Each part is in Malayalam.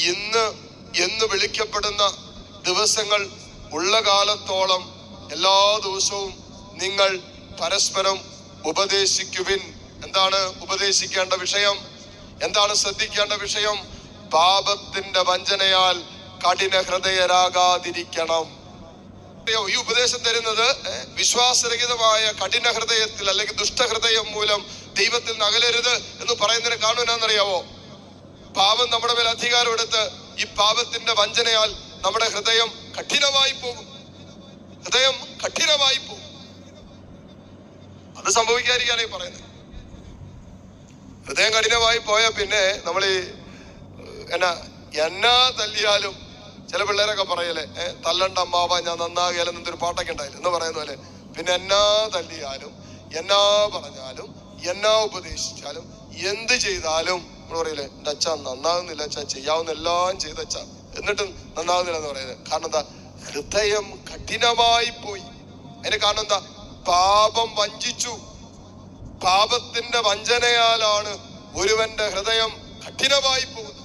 ഇന്ന് എന്ന് വിളിക്കപ്പെടുന്ന ദിവസങ്ങൾ ഉള്ള കാലത്തോളം എല്ലാ ദിവസവും നിങ്ങൾ പരസ്പരം ഉപദേശിക്കുവിൻ. എന്താണ് ഉപദേശിക്കേണ്ട വിഷയം? എന്താണ് ശ്രദ്ധിക്കേണ്ട വിഷയം? പാപത്തിന്റെ വഞ്ചനയാൽ കഠിന ഹൃദയരാകാതിരിക്കണം. ഈ ഉപദേശം തരുന്നത് വിശ്വാസരഹിതമായ കഠിന ഹൃദയത്തിൽ അല്ലെങ്കിൽ ദുഷ്ടഹൃദയം മൂലം ദൈവത്തിൽ നിന്ന് അകലരുത് എന്ന് പറയുന്നതിന് കാരണം എന്നാണെന്നറിയാവോ? പാപം നമ്മുടെ മേൽ അധികാരം എടുത്ത് ഈ പാപത്തിന്റെ വഞ്ചനയാൽ നമ്മുടെ ഹൃദയം കഠിനമായി പോകും. ഹൃദയം കഠിനമായി പോകും. അത് സംഭവിക്കാതിരിക്കാനേ പറയുന്നത്. ഹൃദയം കഠിനമായി പോയാൽ പിന്നെ നമ്മൾ എന്നാ തല്ലിയാലും, ചില പിള്ളേരൊക്കെ പറയല്ലേ, തല്ലണ്ട അമ്മാവ ഞാൻ നന്നാകിയാലും എന്നൊരു പാട്ടൊക്കെ ഉണ്ടായില്ല എന്ന് പറയുന്ന പോലെ, പിന്നെ എന്നാ തല്ലിയാലും എന്നാ പറഞ്ഞാലും എന്നാ ഉപദേശിച്ചാലും എന്ത് ചെയ്താലും നമ്മൾ പറയില്ലേ, എൻ്റെ അച്ഛ നന്നാകുന്നില്ല, അച്ഛ ചെയ്യാവുന്ന എല്ലാം ചെയ്തച്ഛ, എന്നിട്ടും നന്നാകുന്നില്ല എന്ന് പറയുന്നത്. കാരണം എന്താ? ഹൃദയം കഠിനമായി പോയി. അതിന് കാരണം എന്താ? പാപം വഞ്ചിച്ചു. പാപത്തിന്റെ വഞ്ചനയാലാണ് ഒരുവന്റെ ഹൃദയം കഠിനമായി പോകുന്നത്.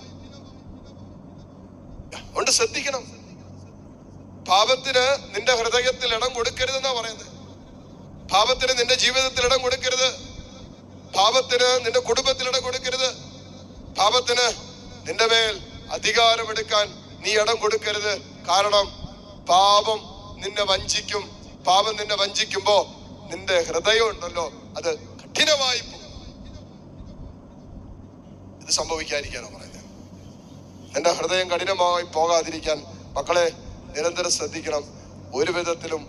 അതുകൊണ്ട് ശ്രദ്ധിക്കണം. പാപത്തിന് നിന്റെ ഹൃദയത്തിൽ ഇടം കൊടുക്കരുതെന്നാ പറയുന്നത്. പാപത്തിന് നിന്റെ ജീവിതത്തിൽ ഇടം കൊടുക്കരുത്. പാപത്തിന് നിന്റെ കുടുംബത്തിൽ ഇടം കൊടുക്കരുത്. പാപത്തിന് നിന്റെ മേൽ അധികാരമെടുക്കാൻ നീ ഇടം കൊടുക്കരുത്. കാരണം പാപം നിന്നെ വഞ്ചിക്കും. പാപം നിന്നെ വഞ്ചിക്കുമ്പോ നിന്റെ ഹൃദയം ഉണ്ടല്ലോ, അത് കഠിനമായി പോകും. ഇത് സംഭവിക്കാതിരിക്കാനോ പറയുന്നത്? നിന്റെ ഹൃദയം കഠിനമായി പോകാതിരിക്കാൻ മക്കളെ നിരന്തരം ശ്രദ്ധിക്കണം. ഒരു വിധത്തിലും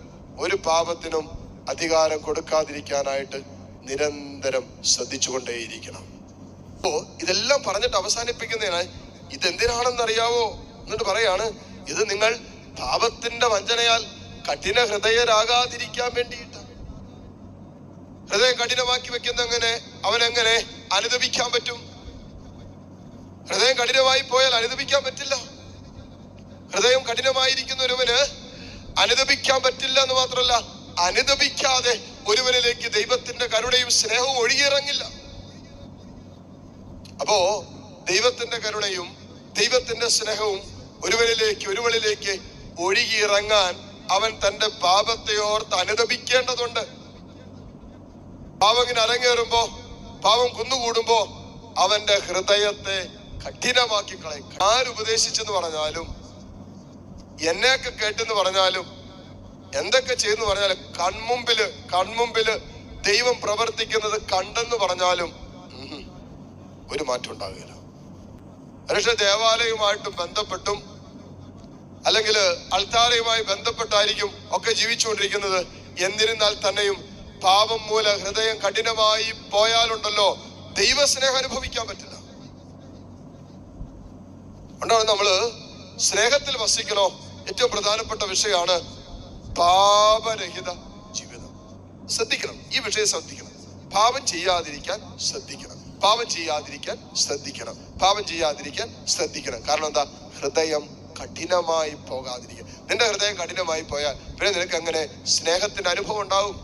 ഒരു പാപത്തിനും അധികാരം കൊടുക്കാതിരിക്കാനായിട്ട് നിരന്തരം ശ്രദ്ധിച്ചുകൊണ്ടേയിരിക്കണം. അപ്പോ ഇതെല്ലാം പറഞ്ഞിട്ട് അവസാനിപ്പിക്കുന്നതിനായി ഇതെന്തിനാണെന്നറിയാവോ എന്നിട്ട് പറയാണ്, ഇത് നിങ്ങൾ പാപത്തിന്റെ വഞ്ചനയാൽ കഠിന ഹൃദയരാകാതിരിക്കാൻ വേണ്ടിയിട്ട്. ഹൃദയം കഠിനമാക്കി വെക്കുന്ന അവനെങ്ങനെ അനുദപിക്കാൻ പറ്റും? ഹൃദയം കഠിനമായി പോയാൽ അനുദപിക്കാൻ പറ്റില്ല. ഹൃദയം കഠിനമായിരിക്കുന്ന ഒരുവന് അനുദപിക്കാൻ പറ്റില്ല എന്ന് മാത്രമല്ല, അനുദപിക്കാതെ ഒരുവനിലേക്ക് ദൈവത്തിന്റെ കരുണയും സ്നേഹവും ഒഴുകിയിറങ്ങില്ല. അപ്പോ ദൈവത്തിന്റെ കരുണയും ദൈവത്തിന്റെ സ്നേഹവും ഒരുവളിലേക്ക് ഒഴുകിയിറങ്ങാൻ അവൻ തന്റെ പാപത്തെ ഓർത്ത് അനുദപിക്കേണ്ടതുണ്ട്. പാപം ഇങ്ങനെ അരങ്ങേറുമ്പോ, പാപം കുന്നുകൂടുമ്പോ അവന്റെ ഹൃദയത്തെ കഠിനമാക്കി കളയും. ആരുപദേശിച്ചെന്ന് പറഞ്ഞാലും, എന്നെയൊക്കെ കേട്ടെന്ന് പറഞ്ഞാലും, എന്തൊക്കെ ചെയ്യുന്നു പറഞ്ഞാലും, കൺമുമ്പില് ദൈവം പ്രവർത്തിക്കുന്നത് കണ്ടെന്ന് പറഞ്ഞാലും ഒരു മാറ്റം ഉണ്ടാകുകയില്ല. പക്ഷെ ദേവാലയവുമായിട്ട് ബന്ധപ്പെട്ടും അല്ലെങ്കിൽ അൾത്താരയുമായി ബന്ധപ്പെട്ടായിരിക്കും ഒക്കെ ജീവിച്ചുകൊണ്ടിരിക്കുന്നത്. എന്നിരുന്നാൽ തന്നെയും പാപം മൂല ഹൃദയം കഠിനമായി പോയാലുണ്ടല്ലോ, ദൈവസ്നേഹം അനുഭവിക്കാൻ പറ്റില്ല. അതുകൊണ്ടാണ് നമ്മള് സ്നേഹത്തിൽ വസിക്കണോ. ഏറ്റവും പ്രധാനപ്പെട്ട വിഷയമാണ് പാപരഹിത ജീവിതം. ശ്രദ്ധിക്കണം, ഈ വിഷയം ശ്രദ്ധിക്കണം. പാപം ചെയ്യാതിരിക്കാൻ ശ്രദ്ധിക്കണം. പാപം ചെയ്യാതിരിക്കാൻ ശ്രദ്ധിക്കണം. പാപം ചെയ്യാതിരിക്കാൻ ശ്രദ്ധിക്കണം. കാരണം എന്താ? ഹൃദയം കഠിനമായി പോകാതിരിക്കുക. നിന്റെ ഹൃദയം കഠിനമായി പോയാൽ പിന്നെ നിനക്ക് എങ്ങനെ സ്നേഹത്തിന്റെ അനുഭവം ഉണ്ടാവും?